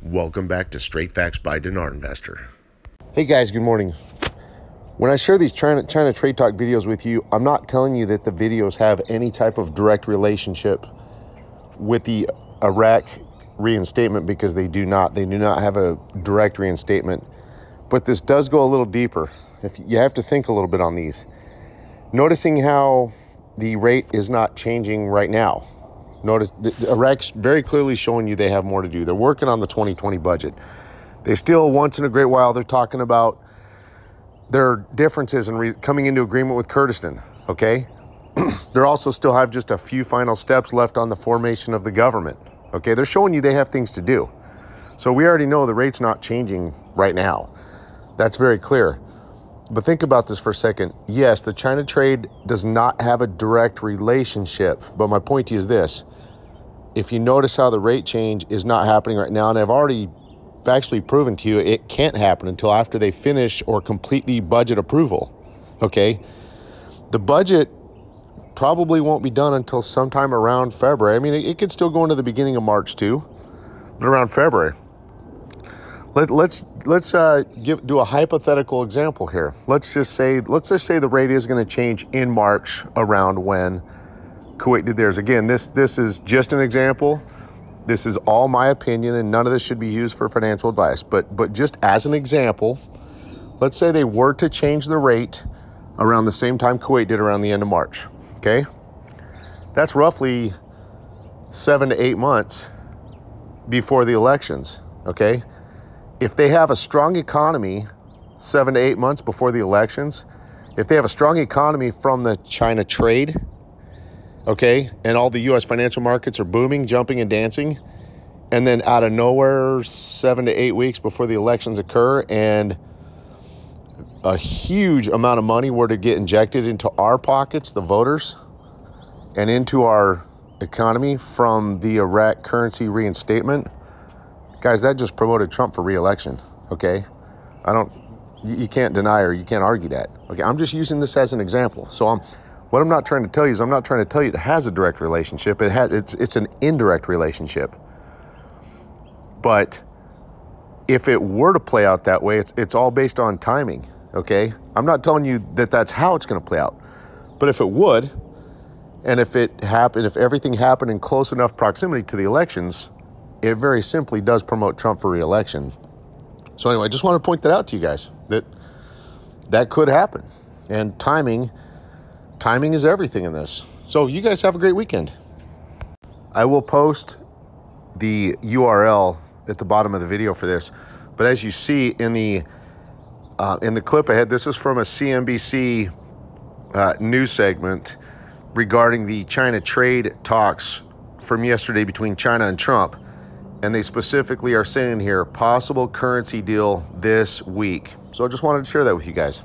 Welcome back to Straight Facts by Dinar Investor. Hey guys, good morning. When I share these China Trade Talk videos with you, I'm not telling you that the videos have any type of direct relationship with the Iraq reinstatement, because they do not. They do not have a direct reinstatement. But this does go a little deeper. If you have to think a little bit on these. Noticing how the rate is not changing right now. Notice Iraq's very clearly showing you they have more to do. They're working on the 2020 budget. They still, once in a great while, they're talking about their differences and coming into agreement with Kurdistan, okay? They also still have just a few final steps left on the formation of the government, okay? They're showing you they have things to do. So we already know the rate's not changing right now. That's very clear. But think about this for a second. Yes, the China trade does not have a direct relationship, but my point to you is this. If you notice how the rate change is not happening right now, and I've already factually proven to you it can't happen until after they finish or complete the budget approval, okay? The budget probably won't be done until sometime around February. I mean, it could still go into the beginning of March too, but around February. Let's do a hypothetical example here. Let's just say the rate is going to change in March around when Kuwait did theirs. Again, this is just an example. This is all my opinion, and none of this should be used for financial advice. But just as an example, let's say they were to change the rate around the same time Kuwait did around the end of March. Okay, that's roughly 7 to 8 months before the elections. Okay. If they have a strong economy 7 to 8 months before the elections, if they have a strong economy from the China trade, okay, and all the U.S. financial markets are booming, jumping and dancing, and then out of nowhere, 7 to 8 weeks before the elections occur, and a huge amount of money were to get injected into our pockets, the voters, and into our economy from the Iraq currency reinstatement, guys, that just promoted Trump for re-election, okay? You can't deny or you can't argue that, okay? I'm just using this as an example. So what I'm not trying to tell you is I'm not trying to tell you it has a direct relationship. It's an indirect relationship. But if it were to play out that way, it's all based on timing, okay? I'm not telling you that that's how it's gonna play out. But if it would, and if everything happened in close enough proximity to the elections, it very simply does promote Trump for re-election. So anyway, I just want to point that out to you guys, that could happen. And timing is everything in this. So you guys have a great weekend. I will post the URL at the bottom of the video for this. But as you see in the clip ahead, this is from a CNBC news segment regarding the China trade talks from yesterday between China and Trump. And they specifically are saying here, possible currency deal this week. So I just wanted to share that with you guys.